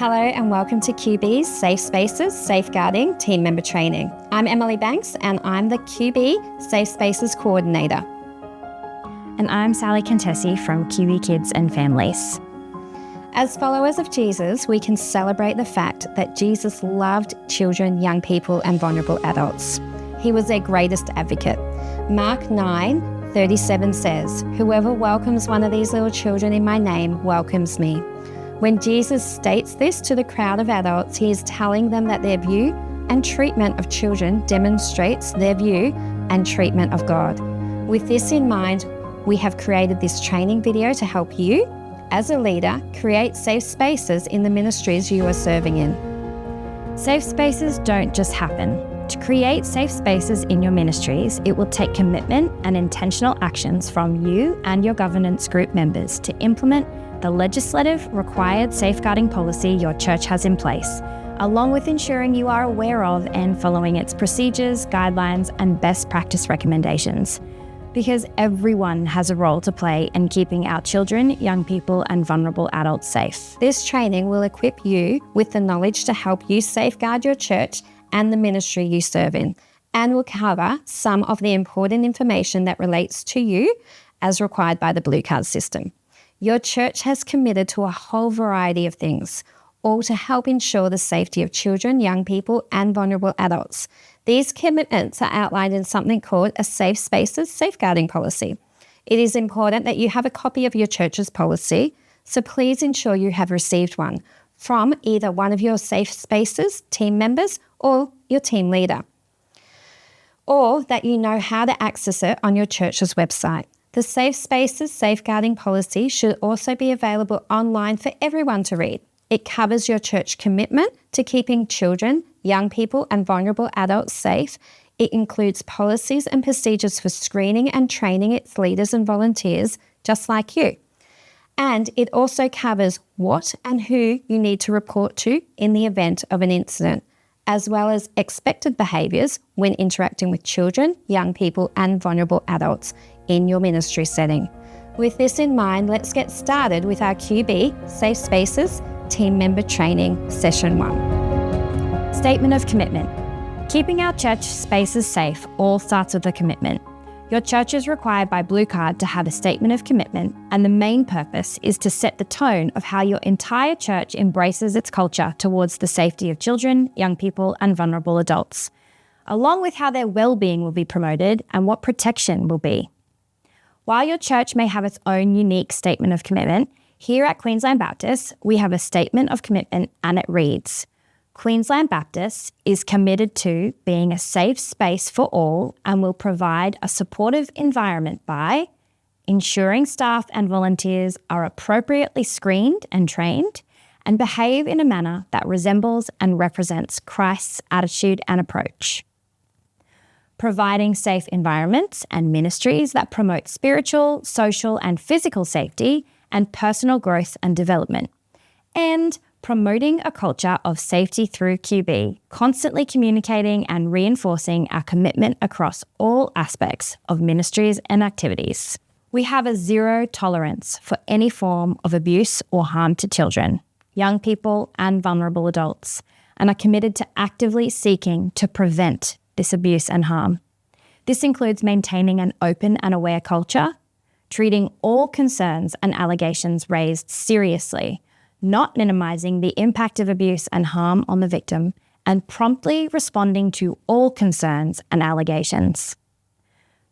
Hello and welcome to QB's Safe Spaces Safeguarding Team Member Training. I'm Emily Banks and I'm the QB Safe Spaces Coordinator. And I'm Sally Contesi from QB Kids and Families. As followers of Jesus, we can celebrate the fact that Jesus loved children, young people and vulnerable adults. He was their greatest advocate. Mark 9:37 says, "Whoever welcomes one of these little children in my name welcomes me." When Jesus states this to the crowd of adults, he is telling them that their view and treatment of children demonstrates their view and treatment of God. With this in mind, we have created this training video to help you, as a leader, create safe spaces in the ministries you are serving in. Safe spaces don't just happen. To create safe spaces in your ministries, it will take commitment and intentional actions from you and your governance group members to implement the legislative required safeguarding policy your church has in place, along with ensuring you are aware of and following its procedures, guidelines, and best practice recommendations. Because everyone has a role to play in keeping our children, young people, and vulnerable adults safe. This training will equip you with the knowledge to help you safeguard your church and the ministry you serve in, and will cover some of the important information that relates to you as required by the Blue Card system. Your church has committed to a whole variety of things, all to help ensure the safety of children, young people, and vulnerable adults. These commitments are outlined in something called a Safe Spaces Safeguarding Policy. It is important that you have a copy of your church's policy, so please ensure you have received one from either one of your Safe Spaces team members or your team leader, or that you know how to access it on your church's website. The Safe Spaces Safeguarding Policy should also be available online for everyone to read. It covers your church commitment to keeping children, young people and vulnerable adults safe. It includes policies and procedures for screening and training its leaders and volunteers, just like you. And it also covers what and who you need to report to in the event of an incident, as well as expected behaviours when interacting with children, young people and vulnerable adults in your ministry setting. With this in mind, let's get started with our QB Safe Spaces Team Member Training Session 1. Statement of commitment. Keeping our church spaces safe all starts with a commitment. Your church is required by Blue Card to have a statement of commitment, and the main purpose is to set the tone of how your entire church embraces its culture towards the safety of children, young people, and vulnerable adults, along with how their well-being will be promoted and what protection will be. While your church may have its own unique statement of commitment, here at Queensland Baptist, we have a statement of commitment and it reads, Queensland Baptist is committed to being a safe space for all and will provide a supportive environment by ensuring staff and volunteers are appropriately screened and trained and behave in a manner that resembles and represents Christ's attitude and approach. Providing safe environments and ministries that promote spiritual, social and physical safety and personal growth and development. And promoting a culture of safety through QB, constantly communicating and reinforcing our commitment across all aspects of ministries and activities. We have a zero tolerance for any form of abuse or harm to children, young people and vulnerable adults, and are committed to actively seeking to prevent this abuse and harm. This includes maintaining an open and aware culture, treating all concerns and allegations raised seriously, not minimising the impact of abuse and harm on the victim, and promptly responding to all concerns and allegations.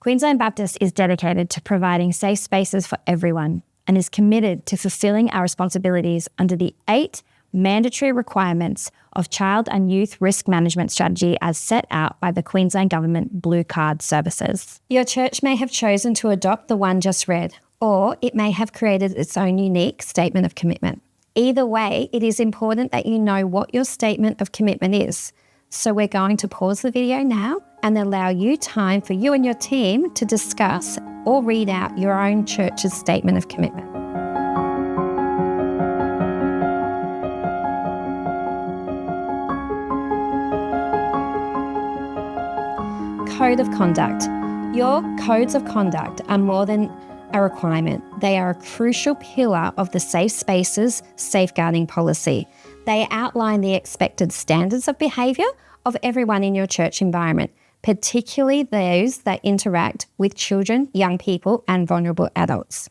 Queensland Baptist is dedicated to providing safe spaces for everyone and is committed to fulfilling our responsibilities under the 8 mandatory requirements of Child and Youth Risk Management Strategy as set out by the Queensland Government Blue Card Services. Your church may have chosen to adopt the one just read, or it may have created its own unique statement of commitment. Either way, it is important that you know what your statement of commitment is. So we're going to pause the video now and allow you time for you and your team to discuss or read out your own church's statement of commitment. Code of conduct. Your codes of conduct are more than a requirement. They are a crucial pillar of the Safe Spaces Safeguarding Policy. They outline the expected standards of behaviour of everyone in your church environment, particularly those that interact with children, young people, and vulnerable adults.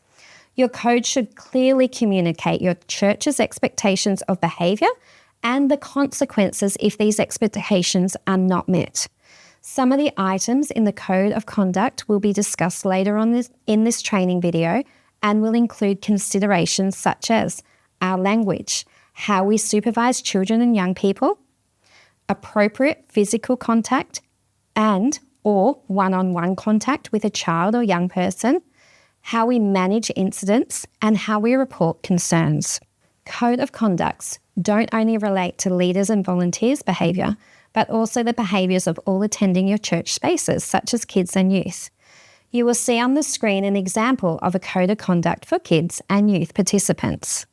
Your code should clearly communicate your church's expectations of behaviour and the consequences if these expectations are not met. Some of the items in the Code of Conduct will be discussed later on in this training video and will include considerations such as our language, how we supervise children and young people, appropriate physical contact and or one-on-one contact with a child or young person, how we manage incidents, and how we report concerns. Code of Conducts don't only relate to leaders and volunteers' behaviour, but also the behaviours of all attending your church spaces, such as kids and youth. You will see on the screen an example of a Code of Conduct for kids and youth participants.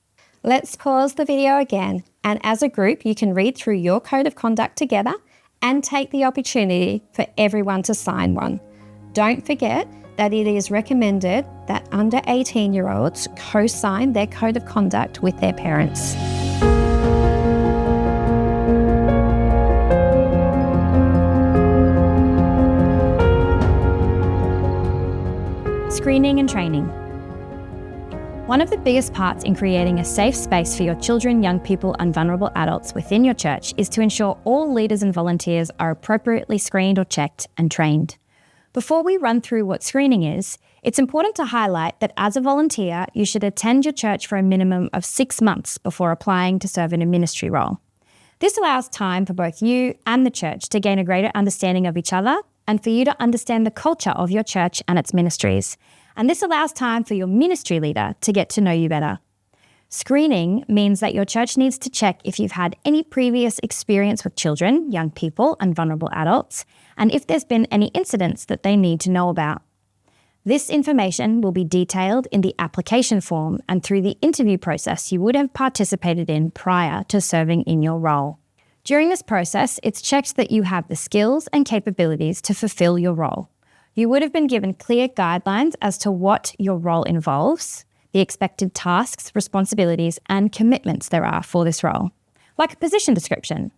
Let's pause the video again, and as a group you can read through your Code of Conduct together and take the opportunity for everyone to sign one. Don't forget that it is recommended that under 18-year-olds co-sign their Code of Conduct with their parents. Screening and training. One of the biggest parts in creating a safe space for your children, young people, and vulnerable adults within your church is to ensure all leaders and volunteers are appropriately screened or checked and trained. Before we run through what screening is, it's important to highlight that as a volunteer, you should attend your church for a minimum of 6 months before applying to serve in a ministry role. This allows time for both you and the church to gain a greater understanding of each other and for you to understand the culture of your church and its ministries. And this allows time for your ministry leader to get to know you better. Screening means that your church needs to check if you've had any previous experience with children, young people, and vulnerable adults, and if there's been any incidents that they need to know about. This information will be detailed in the application form and through the interview process you would have participated in prior to serving in your role. During this process, it's checked that you have the skills and capabilities to fulfill your role. You would have been given clear guidelines as to what your role involves, the expected tasks, responsibilities, and commitments there are for this role, like a position description.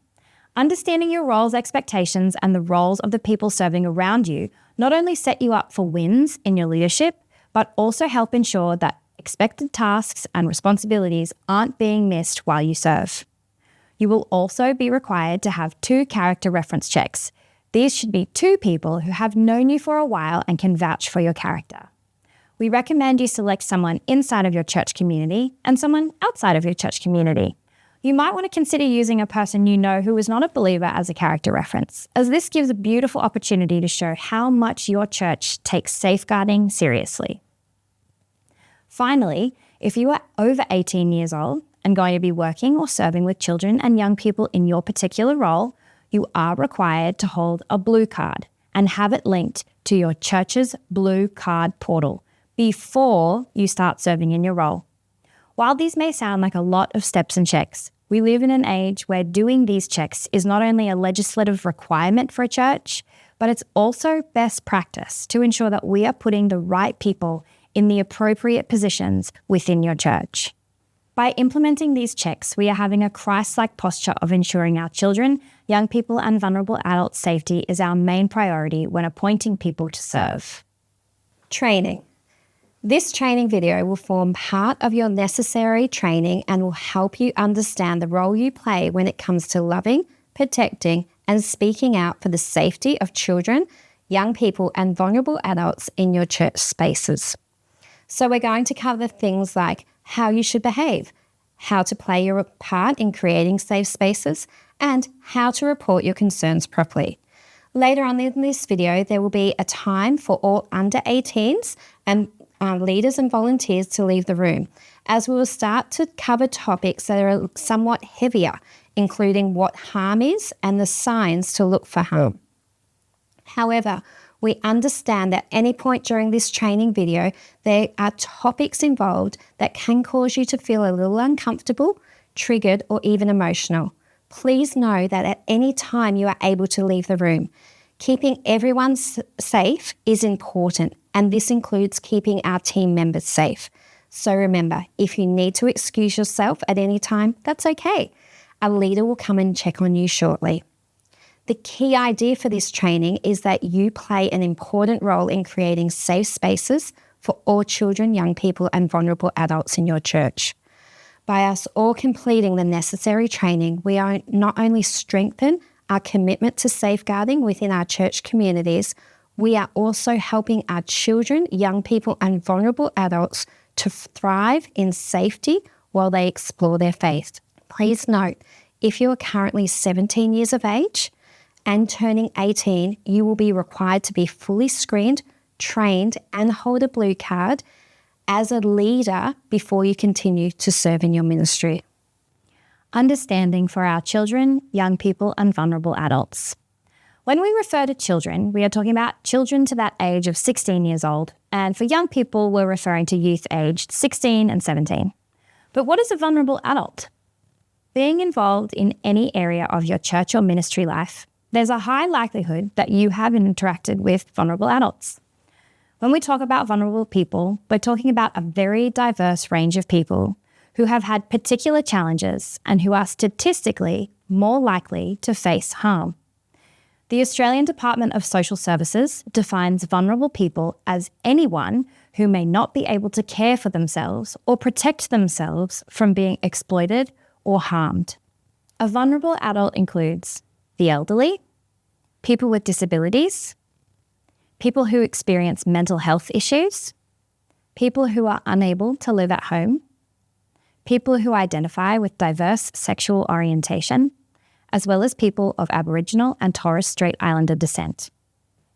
Understanding your role's expectations and the roles of the people serving around you not only set you up for wins in your leadership, but also help ensure that expected tasks and responsibilities aren't being missed while you serve. You will also be required to have 2 character reference checks. These should be 2 people who have known you for a while and can vouch for your character. We recommend you select someone inside of your church community and someone outside of your church community. You might want to consider using a person you know who is not a believer as a character reference, as this gives a beautiful opportunity to show how much your church takes safeguarding seriously. Finally, if you are over 18 years old and going to be working or serving with children and young people in your particular role, you are required to hold a blue card and have it linked to your church's blue card portal before you start serving in your role. While these may sound like a lot of steps and checks, we live in an age where doing these checks is not only a legislative requirement for a church, but it's also best practice to ensure that we are putting the right people in the appropriate positions within your church. By implementing these checks, we are having a Christ-like posture of ensuring our children, young people, and vulnerable adults' safety is our main priority when appointing people to serve. Training. This training video will form part of your necessary training and will help you understand the role you play when it comes to loving, protecting, and speaking out for the safety of children, young people, and vulnerable adults in your church spaces. So we're going to cover things like how you should behave, how to play your part in creating safe spaces, and how to report your concerns properly. Later on in this video, there will be a time for all under 18s and leaders and volunteers to leave the room, as we will start to cover topics that are somewhat heavier, including what harm is and the signs to look for harm. However, we understand that at any point during this training video, there are topics involved that can cause you to feel a little uncomfortable, triggered, or even emotional. Please know that at any time you are able to leave the room. Keeping everyone safe is important, and this includes keeping our team members safe. So remember, if you need to excuse yourself at any time, that's okay. A leader will come and check on you shortly. The key idea for this training is that you play an important role in creating safe spaces for all children, young people, and vulnerable adults in your church. By us all completing the necessary training, we are not only strengthen our commitment to safeguarding within our church communities, we are also helping our children, young people, and vulnerable adults to thrive in safety while they explore their faith. Please note, if you are currently 17 years of age and turning 18, you will be required to be fully screened, trained, and hold a blue card as a leader before you continue to serve in your ministry. Understanding for our children, young people, and vulnerable adults. When we refer to children, we are talking about children to that age of 16 years old, and for young people, we're referring to youth aged 16 and 17. But what is a vulnerable adult? Being involved in any area of your church or ministry life, there's a high likelihood that you have interacted with vulnerable adults. When we talk about vulnerable people, we're talking about a very diverse range of people who have had particular challenges and who are statistically more likely to face harm. The Australian Department of Social Services defines vulnerable people as anyone who may not be able to care for themselves or protect themselves from being exploited or harmed. A vulnerable adult includes the elderly, people with disabilities, people who experience mental health issues, people who are unable to live at home, people who identify with diverse sexual orientation, as well as people of Aboriginal and Torres Strait Islander descent.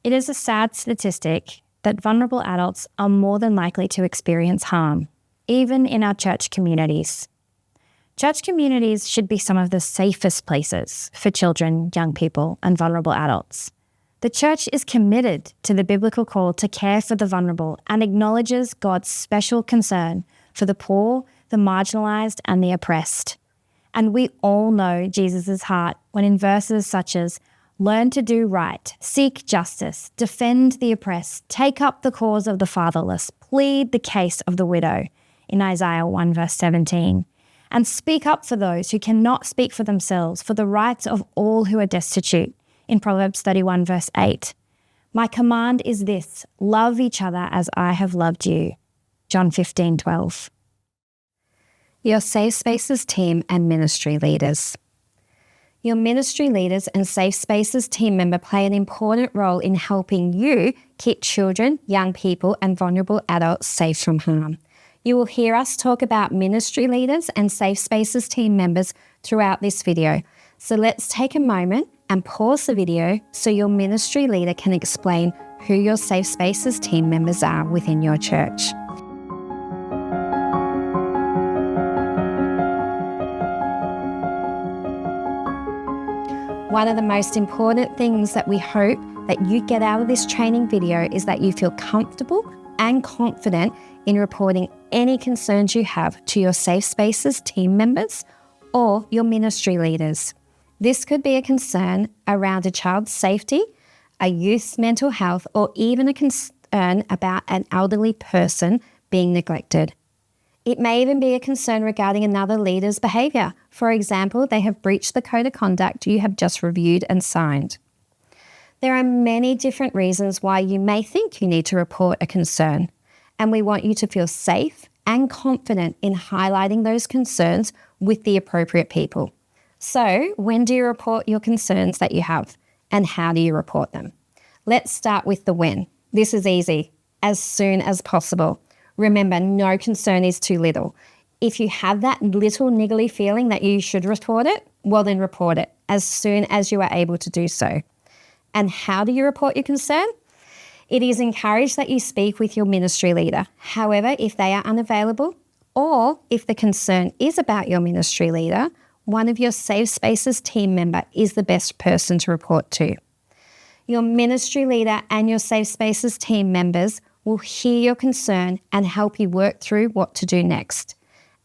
It is a sad statistic that vulnerable adults are more than likely to experience harm, even in our church communities. Church communities should be some of the safest places for children, young people, and vulnerable adults. The church is committed to the biblical call to care for the vulnerable and acknowledges God's special concern for the poor, the marginalised, and the oppressed. And we all know Jesus' heart when in verses such as, learn to do right, seek justice, defend the oppressed, take up the cause of the fatherless, plead the case of the widow, in Isaiah 1 verse 17, and speak up for those who cannot speak for themselves, for the rights of all who are destitute, in Proverbs 31 verse 8. My command is this, love each other as I have loved you, John 15:12. Your Safe Spaces team and ministry leaders. Your ministry leaders and Safe Spaces team member play an important role in helping you keep children, young people, and vulnerable adults safe from harm. You will hear us talk about ministry leaders and Safe Spaces team members throughout this video. So let's take a moment and pause the video so your ministry leader can explain who your Safe Spaces team members are within your church. One of the most important things that we hope that you get out of this training video is that you feel comfortable and confident in reporting any concerns you have to your Safe Spaces team members or your ministry leaders. This could be a concern around a child's safety, a youth's mental health, or even a concern about an elderly person being neglected. It may even be a concern regarding another leader's behaviour. For example, they have breached the code of conduct you have just reviewed and signed. There are many different reasons why you may think you need to report a concern, and we want you to feel safe and confident in highlighting those concerns with the appropriate people. So, when do you report your concerns that you have, and how do you report them? Let's start with the when. This is easy. As soon as possible. Remember, no concern is too little. If you have that little niggly feeling that you should report it, well then report it as soon as you are able to do so. And how do you report your concern? It is encouraged that you speak with your ministry leader. However, if they are unavailable, or if the concern is about your ministry leader, one of your Safe Spaces team member is the best person to report to. Your ministry leader and your Safe Spaces team members will hear your concern and help you work through what to do next.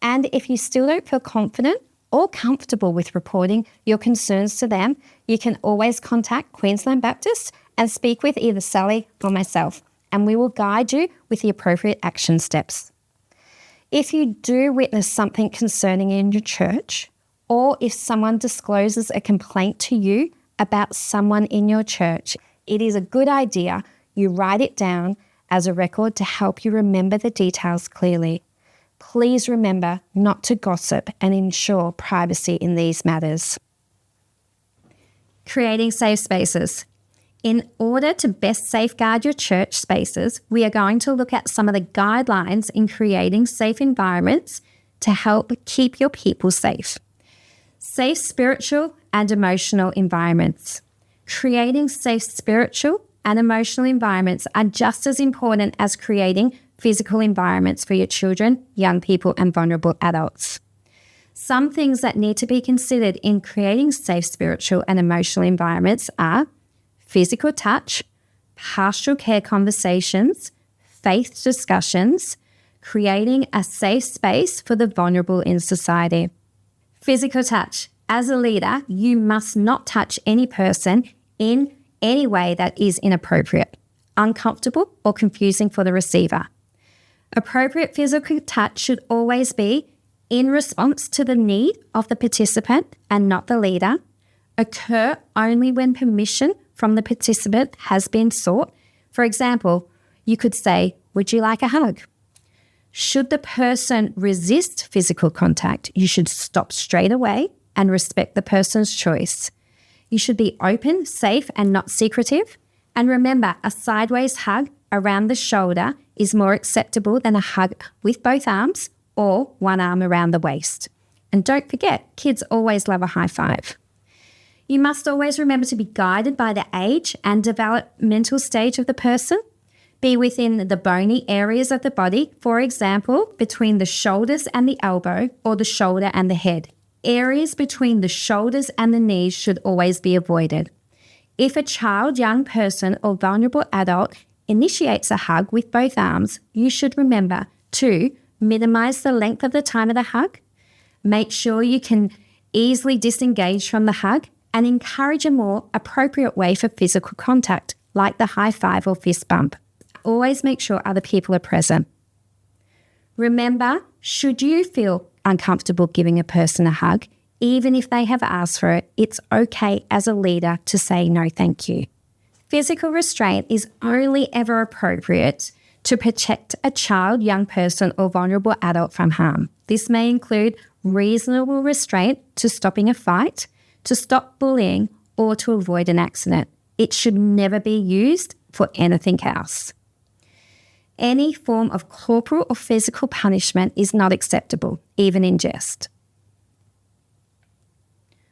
And if you still don't feel confident or comfortable with reporting your concerns to them, you can always contact Queensland Baptist and speak with either Sally or myself, and we will guide you with the appropriate action steps. If you do witness something concerning in your church, or if someone discloses a complaint to you about someone in your church, it is a good idea you write it down as a record to help you remember the details clearly. Please remember not to gossip and ensure privacy in these matters. Creating safe spaces. In order to best safeguard your church spaces, we are going to look at some of the guidelines in creating safe environments to help keep your people safe. Safe spiritual and emotional environments. Creating safe spiritual and emotional environments are just as important as creating physical environments for your children, young people, and vulnerable adults. Some things that need to be considered in creating safe spiritual and emotional environments are physical touch, pastoral care conversations, faith discussions, creating a safe space for the vulnerable in society. Physical touch. As a leader, you must not touch any person in any way that is inappropriate, uncomfortable, or confusing for the receiver. Appropriate physical touch should always be in response to the need of the participant and not the leader, occur only when permission from the participant has been sought. For example, you could say, "Would you like a hug?" Should the person resist physical contact, you should stop straight away and respect the person's choice. You should be open, safe, and not secretive. And remember, a sideways hug around the shoulder is more acceptable than a hug with both arms or one arm around the waist. And don't forget, kids always love a high five. You must always remember to be guided by the age and developmental stage of the person. Be within the bony areas of the body, for example, between the shoulders and the elbow or the shoulder and the head. Areas between the shoulders and the knees should always be avoided. If a child, young person, or vulnerable adult initiates a hug with both arms, you should remember to minimize the length of the time of the hug, make sure you can easily disengage from the hug, and encourage a more appropriate way for physical contact, like the high five or fist bump. Always make sure other people are present. Remember, should you feel uncomfortable giving a person a hug, even if they have asked for it, it's okay as a leader to say no thank you. Physical restraint is only ever appropriate to protect a child, young person, or vulnerable adult from harm. This may include reasonable restraint to stopping a fight, to stop bullying, or to avoid an accident. It should never be used for anything else. Any form of corporal or physical punishment is not acceptable, even in jest.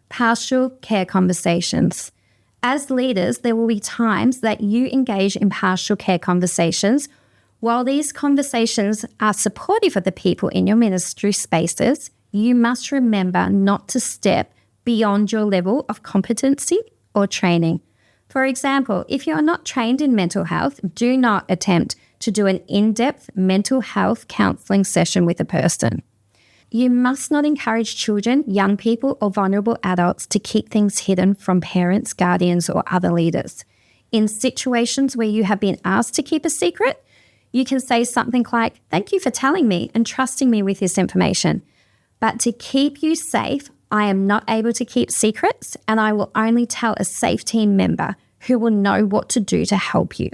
Pastoral care conversations. As leaders, there will be times that you engage in pastoral care conversations. While these conversations are supportive of the people in your ministry spaces, you must remember not to step beyond your level of competency or training. For example, if you are not trained in mental health, do not attempt to do an in-depth mental health counselling session with a person. You must not encourage children, young people, or vulnerable adults to keep things hidden from parents, guardians, or other leaders. In situations where you have been asked to keep a secret, you can say something like, "Thank you for telling me and trusting me with this information. But to keep you safe, I am not able to keep secrets, and I will only tell a safe team member who will know what to do to help you."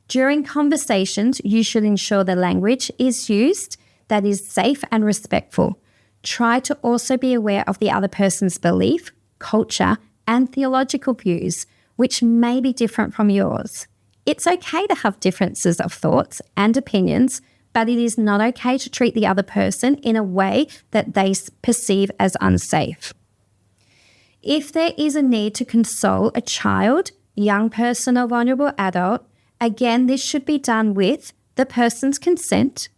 During conversations, you should ensure the language is used that is safe and respectful. Try to also be aware of the other person's belief, culture, and theological views, which may be different from yours. It's okay to have differences of thoughts and opinions, but it is not okay to treat the other person in a way that they perceive as unsafe. If there is a need to console a child, young person, or vulnerable adult, again, this should be done with the person's consent,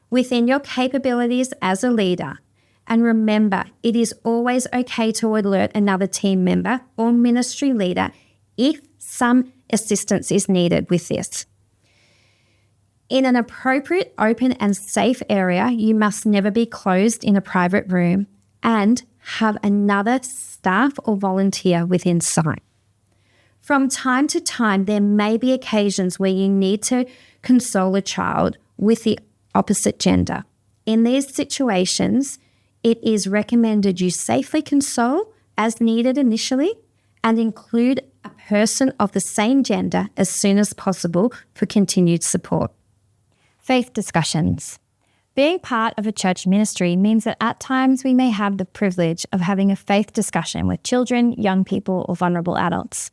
within your capabilities as a leader. And remember, it is always okay to alert another team member or ministry leader if some assistance is needed with this. In an appropriate, open, and safe area, you must never be closed in a private room and have another staff or volunteer within sight. From time to time, there may be occasions where you need to console a child with the opposite gender. In these situations, It is recommended you safely console as needed initially and include a person of the same gender as soon as possible for continued support. Faith discussions. Being part of a church ministry means that at times we may have the privilege of having a faith discussion with children, young people, or vulnerable adults.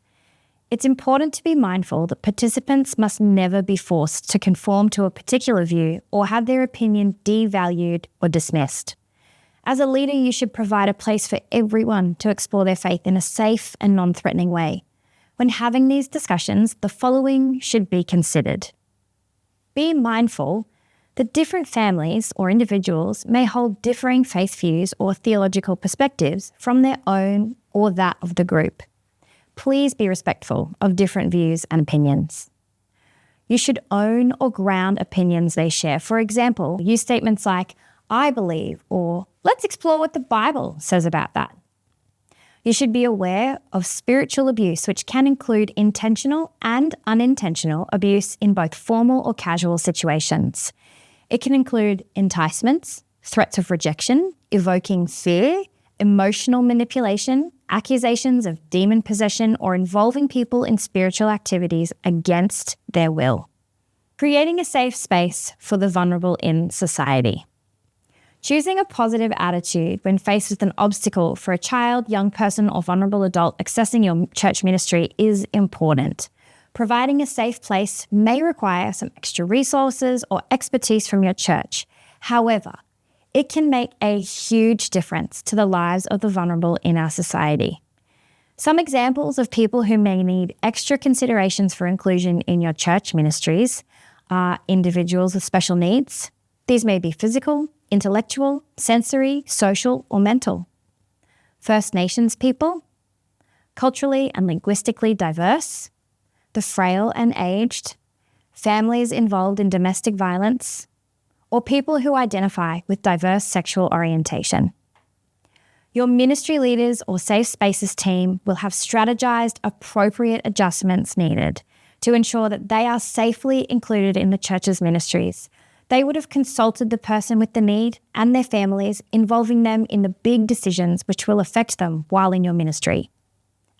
It's important to be mindful that participants must never be forced to conform to a particular view or have their opinion devalued or dismissed. As a leader, you should provide a place for everyone to explore their faith in a safe and non-threatening way. When having these discussions, the following should be considered. Be mindful that different families or individuals may hold differing faith views or theological perspectives from their own or that of the group. Please be respectful of different views and opinions. You should own or ground opinions they share. For example, use statements like, "I believe," or "let's explore what the Bible says about that." You should be aware of spiritual abuse, which can include intentional and unintentional abuse in both formal or casual situations. It can include enticements, threats of rejection, evoking fear, emotional manipulation, accusations of demon possession, or involving people in spiritual activities against their will. Creating a safe space for the vulnerable in society. Choosing a positive attitude when faced with an obstacle for a child, young person, or vulnerable adult accessing your church ministry is important. Providing a safe place may require some extra resources or expertise from your church. However, it can make a huge difference to the lives of the vulnerable in our society. Some examples of people who may need extra considerations for inclusion in your church ministries are individuals with special needs. These may be physical, intellectual, sensory, social, or mental. First Nations people, culturally and linguistically diverse, the frail and aged, families involved in domestic violence, or people who identify with diverse sexual orientation. Your ministry leaders or safe spaces team will have strategized appropriate adjustments needed to ensure that they are safely included in the church's ministries. They would have consulted the person with the need and their families, involving them in the big decisions which will affect them while in your ministry.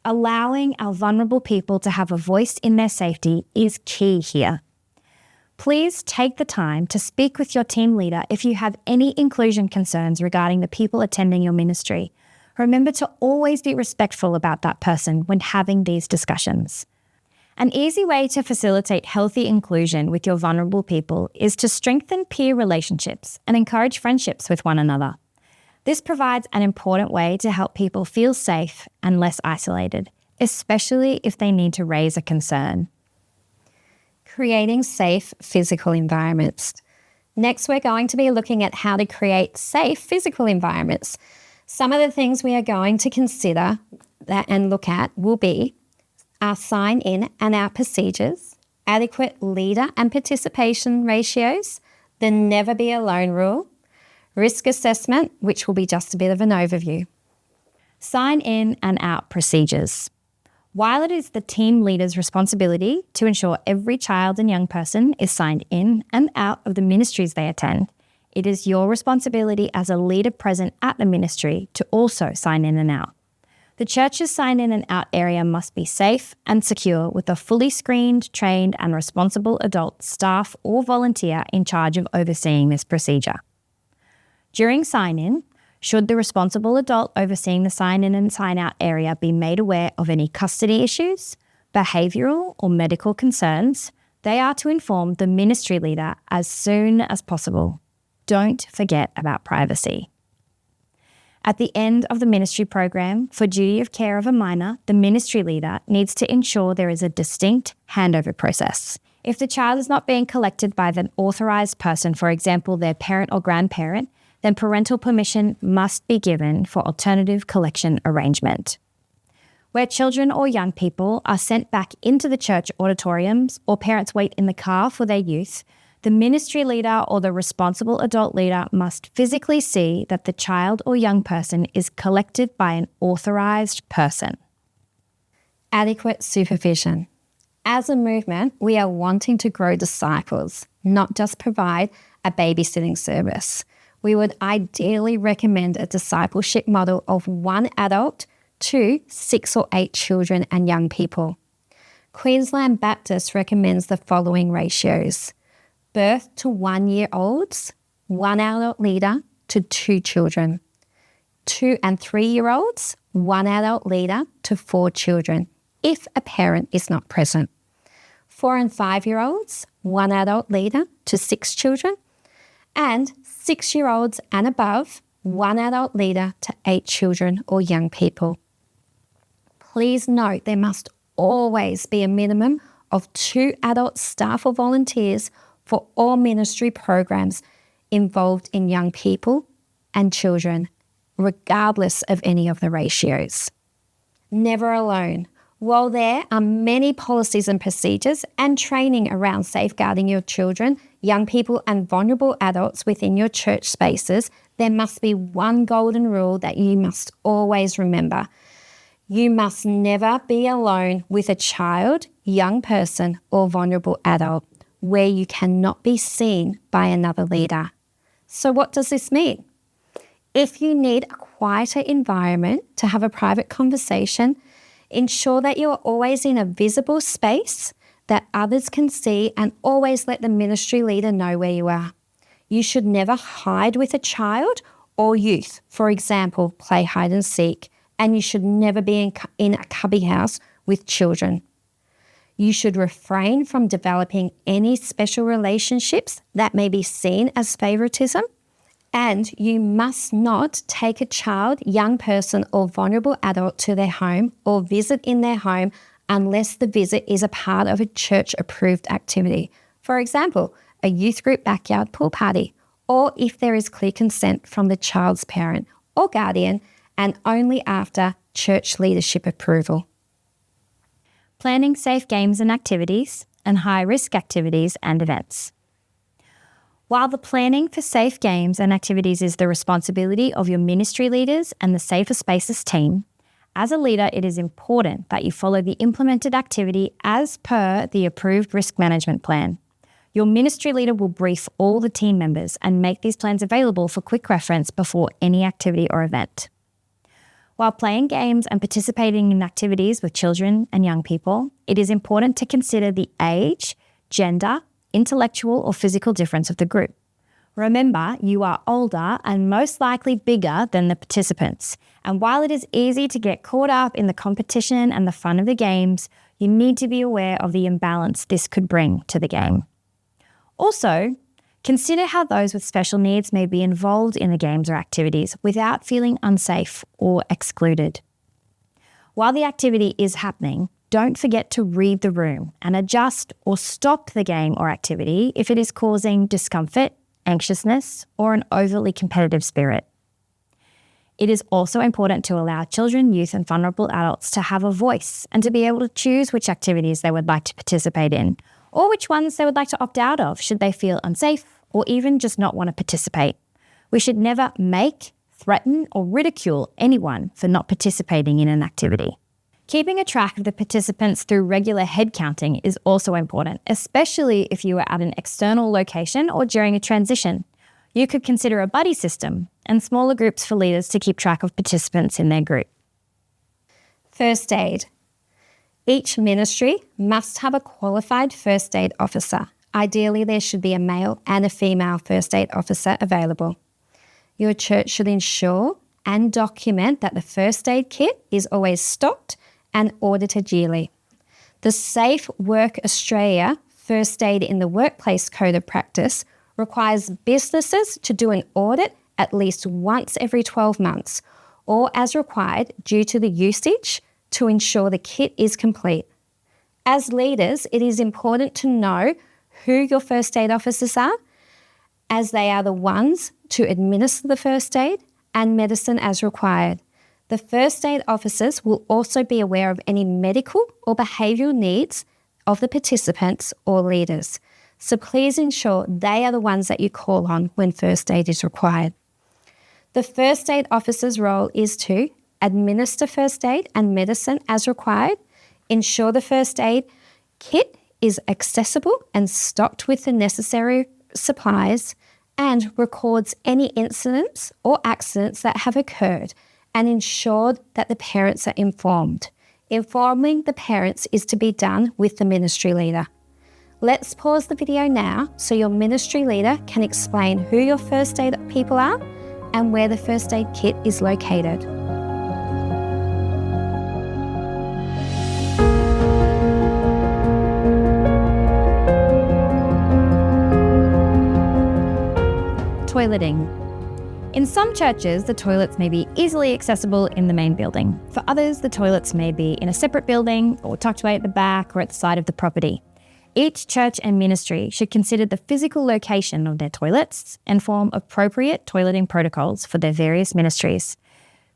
Allowing our vulnerable people to have a voice in their safety is key here. Please take the time to speak with your team leader if you have any inclusion concerns regarding the people attending your ministry. Remember to always be respectful about that person when having these discussions. An easy way to facilitate healthy inclusion with your vulnerable people is to strengthen peer relationships and encourage friendships with one another. This provides an important way to help people feel safe and less isolated, especially if they need to raise a concern. Creating safe physical environments. Next, we're going to be looking at how to create safe physical environments. Some of the things we are going to consider and look at will be our sign-in and out procedures, adequate leader and participation ratios, the never be alone rule, risk assessment, which will be just a bit of an overview. Sign in and out procedures. While it is the team leader's responsibility to ensure every child and young person is signed in and out of the ministries they attend, it is your responsibility as a leader present at the ministry to also sign in and out. The church's sign in and out area must be safe and secure with a fully screened, trained and responsible adult staff or volunteer in charge of overseeing this procedure. During sign-in, should the responsible adult overseeing the sign-in and sign-out area be made aware of any custody issues, behavioural or medical concerns, they are to inform the ministry leader as soon as possible. Don't forget about privacy. At the end of the ministry program, for duty of care of a minor, the ministry leader needs to ensure there is a distinct handover process. If the child is not being collected by the authorised person, for example, their parent or grandparent, then parental permission must be given for alternative collection arrangement. Where children or young people are sent back into the church auditoriums or parents wait in the car for their youth, the ministry leader or the responsible adult leader must physically see that the child or young person is collected by an authorised person. Adequate supervision. As a movement, we are wanting to grow disciples, not just provide a babysitting service. we would ideally recommend a discipleship model of 1 adult to 6 or 8 children and young people. Queensland Baptist recommends the following ratios: birth to 1-year-olds, 1 adult leader to 2 children; 2 and 3-year-olds, 1 adult leader to 4 children, if a parent is not present; 4 and 5-year-olds, 1 adult leader to 6 children; and 6-year-olds and above, 1 adult leader to 8 children or young people. Please note there must always be a minimum of 2 adult staff or volunteers for all ministry programs involved in young people and children, regardless of any of the ratios. Never alone. While there are many policies and procedures and training around safeguarding your children, young people and vulnerable adults within your church spaces, there must be one golden rule that you must always remember. You must never be alone with a child, young person, or vulnerable adult where you cannot be seen by another leader. So what does this mean? If you need a quieter environment to have a private conversation, ensure that you are always in a visible space that others can see, and always let the ministry leader know where you are. You should never hide with a child or youth, for example, play hide and seek, and you should never be in a cubby house with children. You should refrain from developing any special relationships that may be seen as favoritism, and you must not take a child, young person, or vulnerable adult to their home or visit in their home unless the visit is a part of a church-approved activity. For example, a youth group backyard pool party, or if there is clear consent from the child's parent or guardian, and only after church leadership approval. Planning safe games and activities, and high-risk activities and events. While the planning for safe games and activities is the responsibility of your ministry leaders and the Safer Spaces team, as a leader, it is important that you follow the implemented activity as per the approved risk management plan. Your ministry leader will brief all the team members and make these plans available for quick reference before any activity or event. While playing games and participating in activities with children and young people, it is important to consider the age, gender, intellectual or physical difference of the group. Remember, you are older and most likely bigger than the participants, and while it is easy to get caught up in the competition and the fun of the games, you need to be aware of the imbalance this could bring to the game. Also, consider how those with special needs may be involved in the games or activities without feeling unsafe or excluded. While the activity is happening, don't forget to read the room and adjust or stop the game or activity if it is causing discomfort, anxiousness, or an overly competitive spirit. It is also important to allow children, youth, and vulnerable adults to have a voice and to be able to choose which activities they would like to participate in, or which ones they would like to opt out of should they feel unsafe or even just not want to participate. We should never make, threaten, or ridicule anyone for not participating in an activity. Keeping a track of the participants through regular head counting is also important, especially if you are at an external location or during a transition. You could consider a buddy system and smaller groups for leaders to keep track of participants in their group. First aid. Each ministry must have a qualified first aid officer. Ideally, there should be a male and a female first aid officer available. Your church should ensure and document that the first aid kit is always stocked and audited yearly. The Safe Work Australia First Aid in the Workplace Code of Practice requires businesses to do an audit at least once every 12 months, or as required due to the usage, to ensure the kit is complete. As leaders, it is important to know who your first aid officers are, as they are the ones to administer the first aid and medicine as required. The first aid officers will also be aware of any medical or behavioural needs of the participants or leaders. So please ensure they are the ones that you call on when first aid is required. The first aid officer's role is to administer first aid and medicine as required, ensure the first aid kit is accessible and stocked with the necessary supplies, and records any incidents or accidents that have occurred and ensure that the parents are informed. Informing the parents is to be done with the ministry leader. Let's pause the video now so your ministry leader can explain who your first aid people are and where the first aid kit is located. Toileting. In some churches, the toilets may be easily accessible in the main building. For others, the toilets may be in a separate building or tucked away at the back or at the side of the property. Each church and ministry should consider the physical location of their toilets and form appropriate toileting protocols for their various ministries.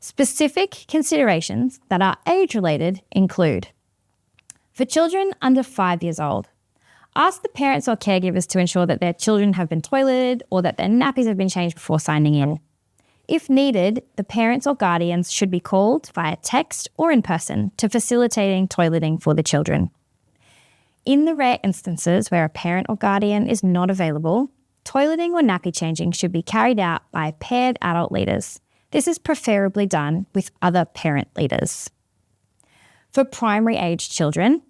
Specific considerations that are age-related include: for children under 5 years old, ask the parents or caregivers to ensure that their children have been toileted or that their nappies have been changed before signing in. If needed, the parents or guardians should be called via text or in person to facilitating toileting for the children. In the rare instances where a parent or guardian is not available, toileting or nappy changing should be carried out by paired adult leaders. This is preferably done with other parent leaders. For primary-aged children,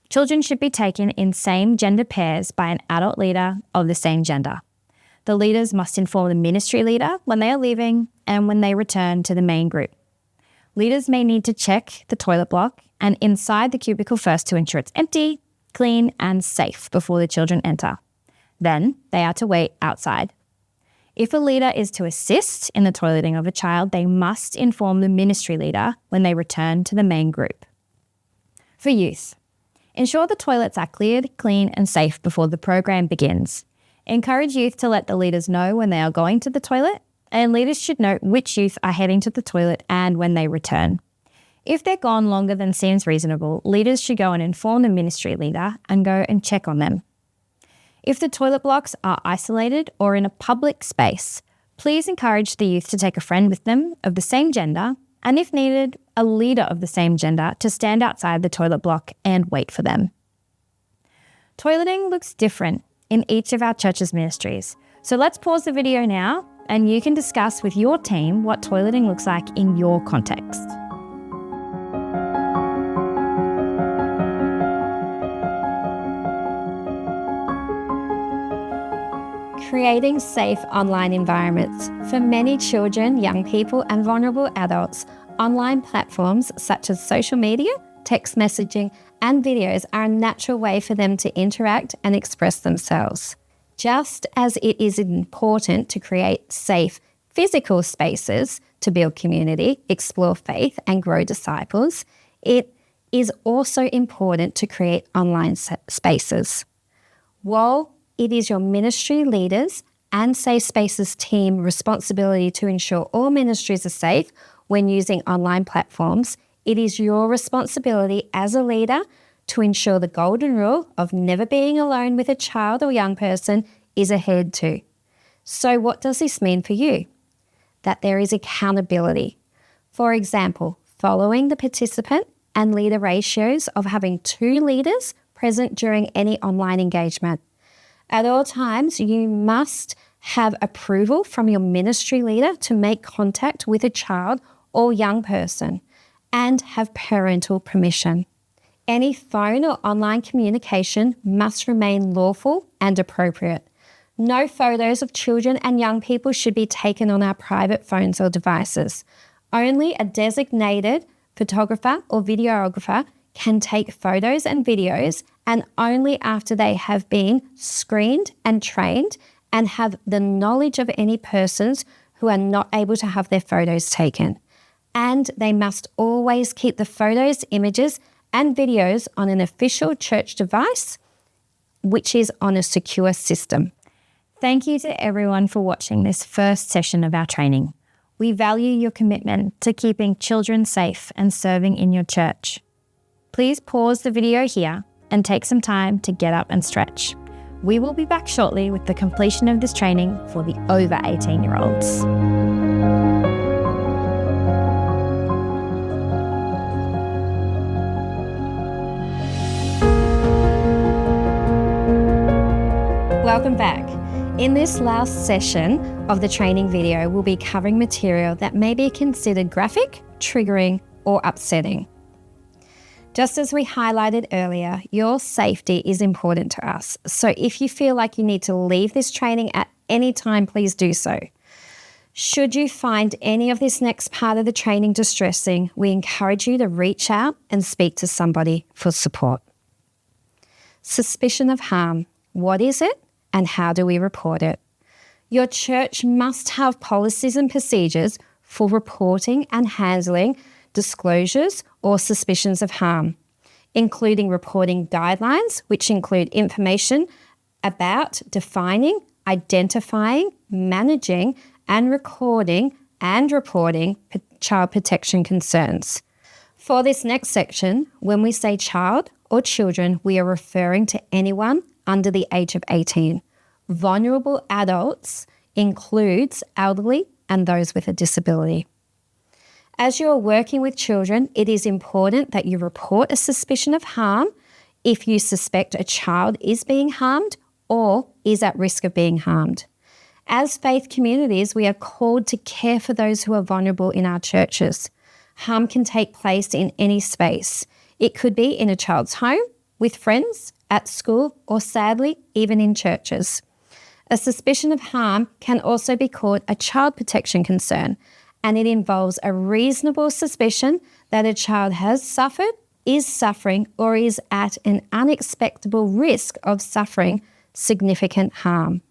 children should be taken in same gender pairs by an adult leader of the same gender. The leaders must inform the ministry leader when they are leaving and when they return to the main group. Leaders may need to check the toilet block and inside the cubicle first to ensure it's empty, clean and safe before the children enter. Then they are to wait outside. If a leader is to assist in the toileting of a child, they must inform the ministry leader when they return to the main group. For youth, ensure the toilets are cleared, clean and safe before the program begins. Encourage youth to let the leaders know when they are going to the toilet, and leaders should note which youth are heading to the toilet and when they return. If they're gone longer than seems reasonable, leaders should go and inform the ministry leader and go and check on them. If the toilet blocks are isolated or in a public space, please encourage the youth to take a friend with them of the same gender, and if needed, a leader of the same gender to stand outside the toilet block and wait for them. Toileting looks different in each of our church's ministries, so let's pause the video now and you can discuss with your team what toileting looks like in your context. Creating safe online environments. For many children, young people and vulnerable adults, online platforms such as social media, text messaging and videos are a natural way for them to interact and express themselves. Just as it is important to create safe physical spaces to build community, explore faith and grow disciples, it is also important to create online spaces. While it is your ministry leaders and Safe Spaces team responsibility to ensure all ministries are safe when using online platforms, it is your responsibility as a leader to ensure the golden rule of never being alone with a child or young person is adhered to. So what does this mean for you? That there is accountability. For example, following the participant and leader ratios of having 2 leaders present during any online engagement. At all times, you must have approval from your ministry leader to make contact with a child or young person and have parental permission. Any phone or online communication must remain lawful and appropriate. No photos of children and young people should be taken on our private phones or devices. Only a designated photographer or videographer can take photos and videos, and only after they have been screened and trained and have the knowledge of any persons who are not able to have their photos taken. And they must always keep the photos, images, and videos on an official church device, which is on a secure system. Thank you to everyone for watching this first session of our training. We value your commitment to keeping children safe and serving in your church. Please pause the video here and take some time to get up and stretch. We will be back shortly with the completion of this training for the over 18-year-olds. Welcome back. In this last session of the training video, we'll be covering material that may be considered graphic, triggering, or upsetting. Just as we highlighted earlier, your safety is important to us. So if you feel like you need to leave this training at any time, please do so. Should you find any of this next part of the training distressing, we encourage you to reach out and speak to somebody for support. Suspicion of harm. What is it and how do we report it? Your church must have policies and procedures for reporting and handling disclosures or suspicions of harm, including reporting guidelines, which include information about defining, identifying, managing, and recording and reporting child protection concerns. For this next section, when we say child or children, we are referring to anyone under the age of 18. Vulnerable adults includes elderly and those with a disability. As you are working with children, it is important that you report a suspicion of harm if you suspect a child is being harmed or is at risk of being harmed. As faith communities, we are called to care for those who are vulnerable in our churches. Harm can take place in any space. It could be in a child's home, with friends, at school, or sadly, even in churches. A suspicion of harm can also be called a child protection concern, and it involves a reasonable suspicion that a child has suffered, is suffering, or is at an unexpected risk of suffering significant harm.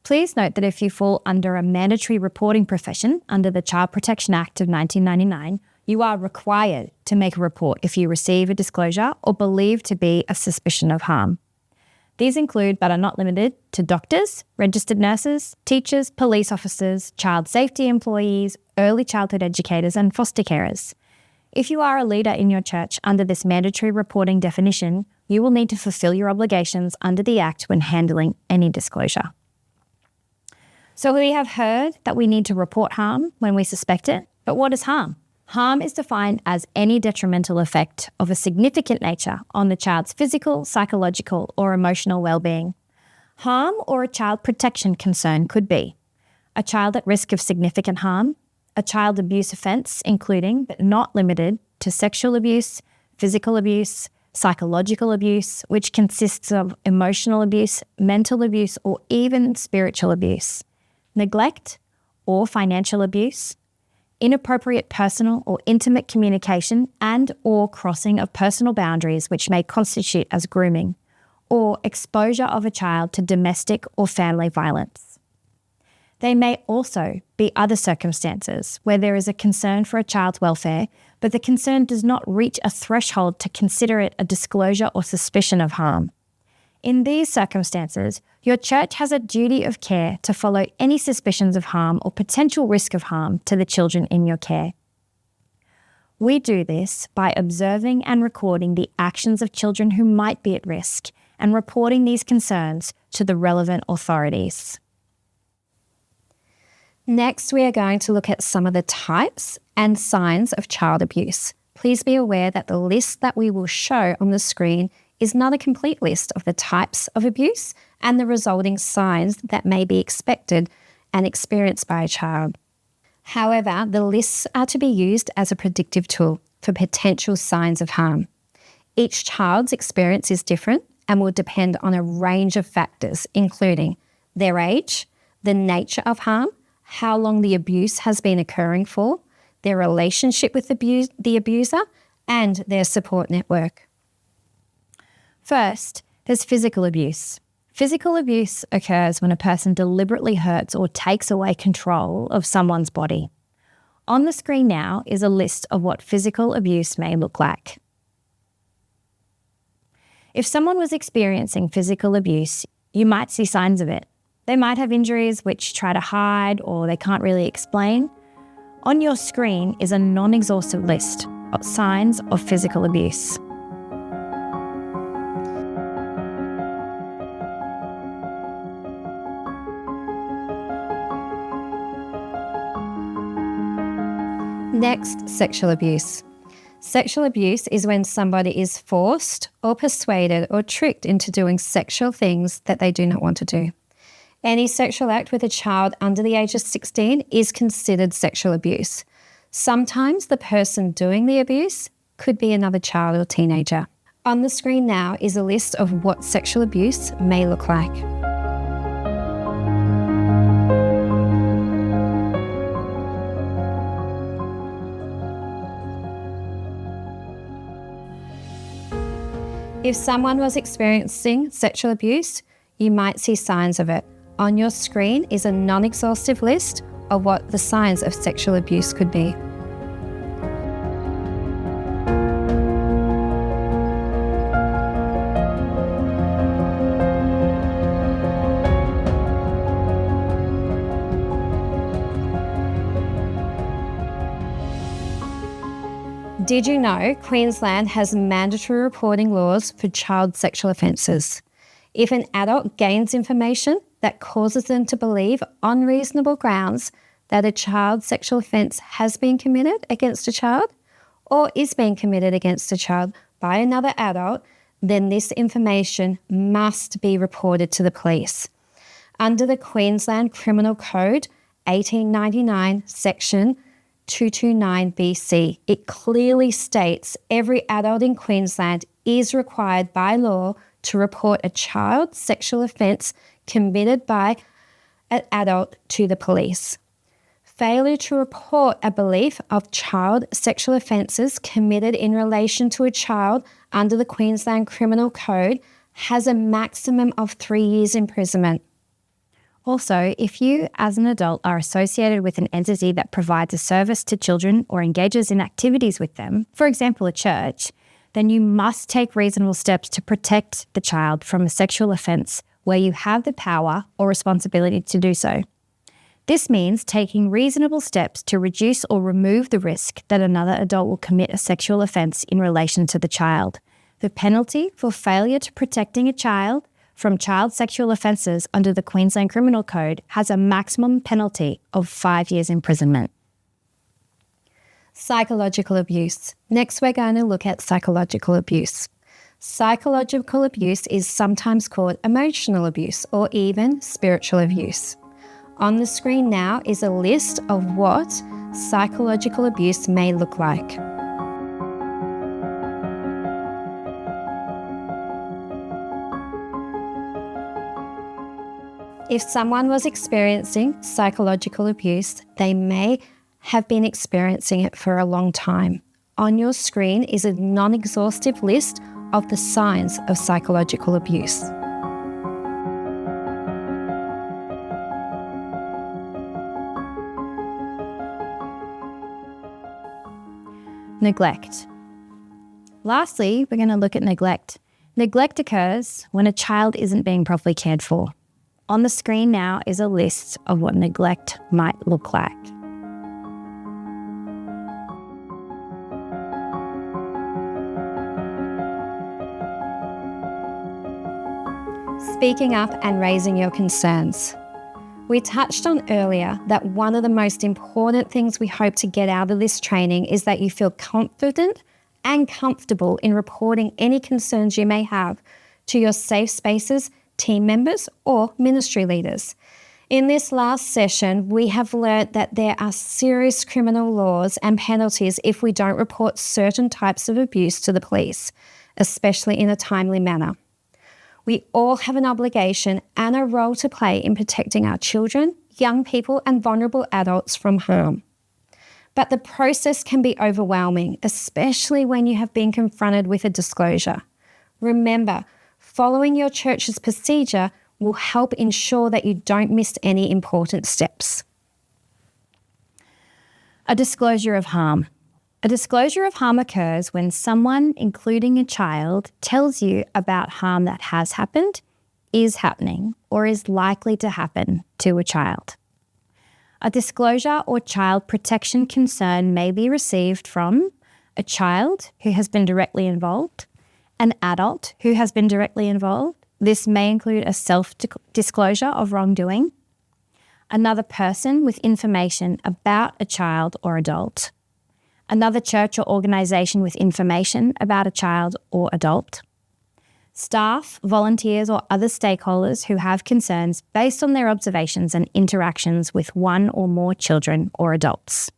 Please note that if you fall under a mandatory reporting profession under the Child Protection Act of 1999, you are required to make a report if you receive a disclosure or believe to be a suspicion of harm. These include, but are not limited to, doctors, registered nurses, teachers, police officers, child safety employees, early childhood educators, and foster carers. If you are a leader in your church under this mandatory reporting definition, you will need to fulfill your obligations under the Act when handling any disclosure. So we have heard that we need to report harm when we suspect it, but what is harm? Harm is defined as any detrimental effect of a significant nature on the child's physical, psychological, or emotional well-being. Harm or a child protection concern could be a child at risk of significant harm, a child abuse offence, including but not limited to sexual abuse, physical abuse, psychological abuse, which consists of emotional abuse, mental abuse, or even spiritual abuse, neglect or financial abuse, inappropriate personal or intimate communication and or crossing of personal boundaries which may constitute as grooming, or exposure of a child to domestic or family violence. There may also be other circumstances where there is a concern for a child's welfare, but the concern does not reach a threshold to consider it a disclosure or suspicion of harm. In these circumstances, your church has a duty of care to follow any suspicions of harm or potential risk of harm to the children in your care. We do this by observing and recording the actions of children who might be at risk and reporting these concerns to the relevant authorities. Next, we are going to look at some of the types and signs of child abuse. Please be aware that the list that we will show on the screen is not a complete list of the types of abuse and the resulting signs that may be expected and experienced by a child. However, the lists are to be used as a predictive tool for potential signs of harm. Each child's experience is different and will depend on a range of factors, including their age, the nature of harm, how long the abuse has been occurring for, their relationship with the abuser, and their support network. First, there's physical abuse. Physical abuse occurs when a person deliberately hurts or takes away control of someone's body. On the screen now is a list of what physical abuse may look like. If someone was experiencing physical abuse, you might see signs of it. They might have injuries which try to hide or they can't really explain. On your screen is a non-exhaustive list of signs of physical abuse. Next, sexual abuse. Sexual abuse is when somebody is forced or persuaded or tricked into doing sexual things that they do not want to do. Any sexual act with a child under the age of 16 is considered sexual abuse. Sometimes the person doing the abuse could be another child or teenager. On the screen now is a list of what sexual abuse may look like. If someone was experiencing sexual abuse, you might see signs of it. On your screen is a non-exhaustive list of what the signs of sexual abuse could be. Did you know Queensland has mandatory reporting laws for child sexual offences? If an adult gains information that causes them to believe on reasonable grounds that a child sexual offence has been committed against a child or is being committed against a child by another adult, then this information must be reported to the police. Under the Queensland Criminal Code 1899, Section 229BC, it clearly states every adult in Queensland is required by law to report a child sexual offence committed by an adult to the police. Failure to report a belief of child sexual offences committed in relation to a child under the Queensland Criminal Code has a maximum of 3 years imprisonment. Also, if you as an adult are associated with an entity that provides a service to children or engages in activities with them, for example a church, then you must take reasonable steps to protect the child from a sexual offence where you have the power or responsibility to do so. This means taking reasonable steps to reduce or remove the risk that another adult will commit a sexual offence in relation to the child. The penalty for failure to protecting a child from child sexual offences under the Queensland Criminal Code has a maximum penalty of 5 years imprisonment. Psychological abuse. Next, we're going to look at psychological abuse. Psychological abuse is sometimes called emotional abuse or even spiritual abuse. On the screen now is a list of what psychological abuse may look like. If someone was experiencing psychological abuse, they may have been experiencing it for a long time. On your screen is a non-exhaustive list of the signs of psychological abuse. Neglect. Lastly, we're going to look at neglect. Neglect occurs when a child isn't being properly cared for. On the screen now is a list of what neglect might look like. Speaking up and raising your concerns. We touched on earlier that one of the most important things we hope to get out of this training is that you feel confident and comfortable in reporting any concerns you may have to your safe spaces, team members, or ministry leaders. In this last session, we have learnt that there are serious criminal laws and penalties if we don't report certain types of abuse to the police, especially in a timely manner. We all have an obligation and a role to play in protecting our children, young people, and vulnerable adults from harm. But the process can be overwhelming, especially when you have been confronted with a disclosure. Remember, following your church's procedure will help ensure that you don't miss any important steps. A disclosure of harm. A disclosure of harm occurs when someone, including a child, tells you about harm that has happened, is happening, or is likely to happen to a child. A disclosure or child protection concern may be received from a child who has been directly involved, an adult who has been directly involved. This may include a self-disclosure of wrongdoing, another person with information about a child or adult, another church or organisation with information about a child or adult, staff, volunteers or other stakeholders who have concerns based on their observations and interactions with one or more children or adults.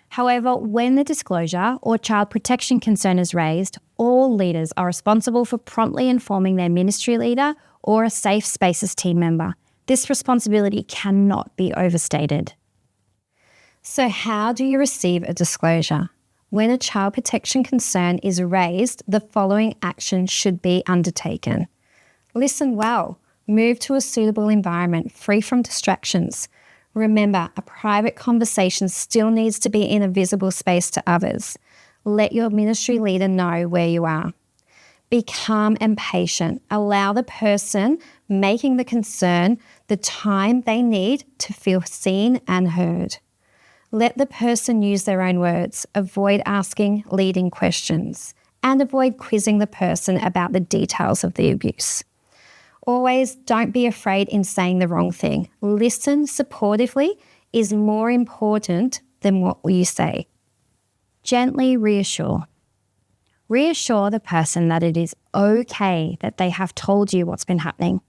However, when the disclosure or child protection concern is raised, all leaders are responsible for promptly informing their ministry leader or a Safe Spaces team member. This responsibility cannot be overstated. So how do you receive a disclosure? When a child protection concern is raised, the following action should be undertaken. Listen well. Move to a suitable environment, free from distractions. Remember, a private conversation still needs to be in a visible space to others. Let your ministry leader know where you are. Be calm and patient. Allow the person making the concern the time they need to feel seen and heard. Let the person use their own words. Avoid asking leading questions and avoid quizzing the person about the details of the abuse. Always don't be afraid in saying the wrong thing. Listen supportively is more important than what you say. Gently reassure. Reassure the person that it is okay that they have told you what's been happening.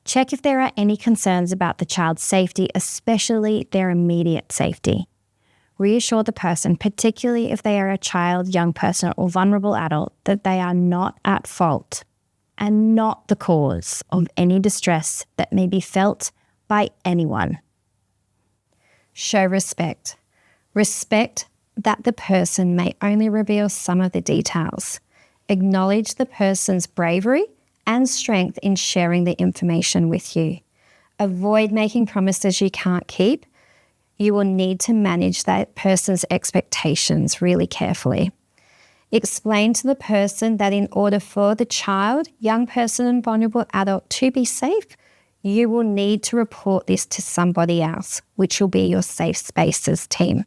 Check if there are any concerns about the child's safety, especially their immediate safety. Reassure the person, particularly if they are a child, young person, or vulnerable adult, that they are not at fault and not the cause of any distress that may be felt by anyone. Show respect. Respect that the person may only reveal some of the details. Acknowledge the person's bravery and strength in sharing the information with you. Avoid making promises you can't keep. You will need to manage that person's expectations really carefully. Explain to the person that in order for the child, young person and vulnerable adult to be safe, you will need to report this to somebody else, which will be your Safe Spaces team.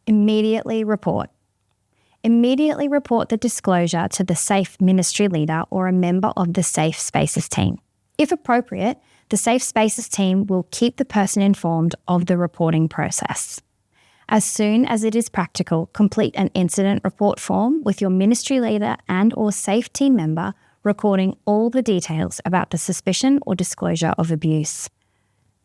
Immediately report. Immediately report the disclosure to the Safe Ministry Leader or a member of the Safe Spaces team. If appropriate, the Safe Spaces team will keep the person informed of the reporting process. As soon as it is practical, complete an incident report form with your ministry leader and or SAFE team member recording all the details about the suspicion or disclosure of abuse.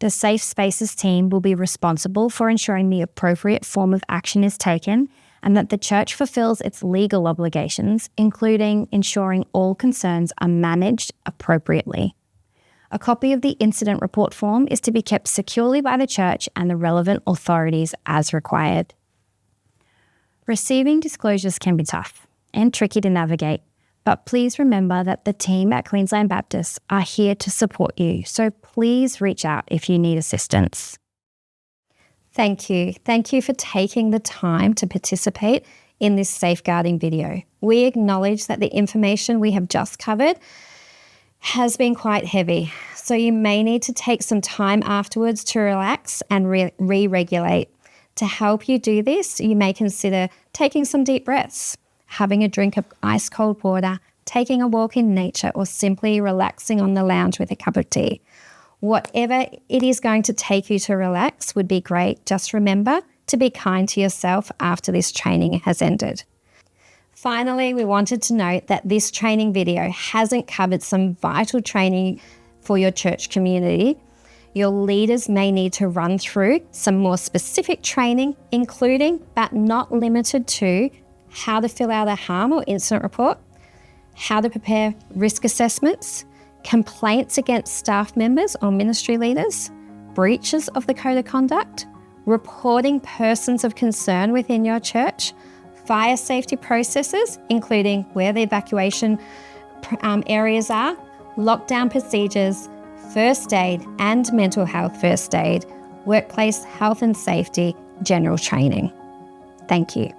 The Safe Spaces team will be responsible for ensuring the appropriate form of action is taken and that the church fulfills its legal obligations, including ensuring all concerns are managed appropriately. A copy of the incident report form is to be kept securely by the church and the relevant authorities as required. Receiving disclosures can be tough and tricky to navigate, but please remember that the team at Queensland Baptist are here to support you, so please reach out if you need assistance. Thank you. Thank you for taking the time to participate in this safeguarding video. We acknowledge that the information we have just covered has been quite heavy, so you may need to take some time afterwards to relax and re-regulate. To help you do this, you may consider taking some deep breaths, having a drink of ice-cold water, taking a walk in nature, or simply relaxing on the lounge with a cup of tea. Whatever it is going to take you to relax would be great. Just remember to be kind to yourself after this training has ended. Finally, we wanted to note that this training video hasn't covered some vital training for your church community. Your leaders may need to run through some more specific training, including but not limited to how to fill out a harm or incident report, how to prepare risk assessments, complaints against staff members or ministry leaders, breaches of the code of conduct, reporting persons of concern within your church, fire safety processes, including where the evacuation areas are, lockdown procedures, first aid and mental health first aid, workplace health and safety, general training. Thank you.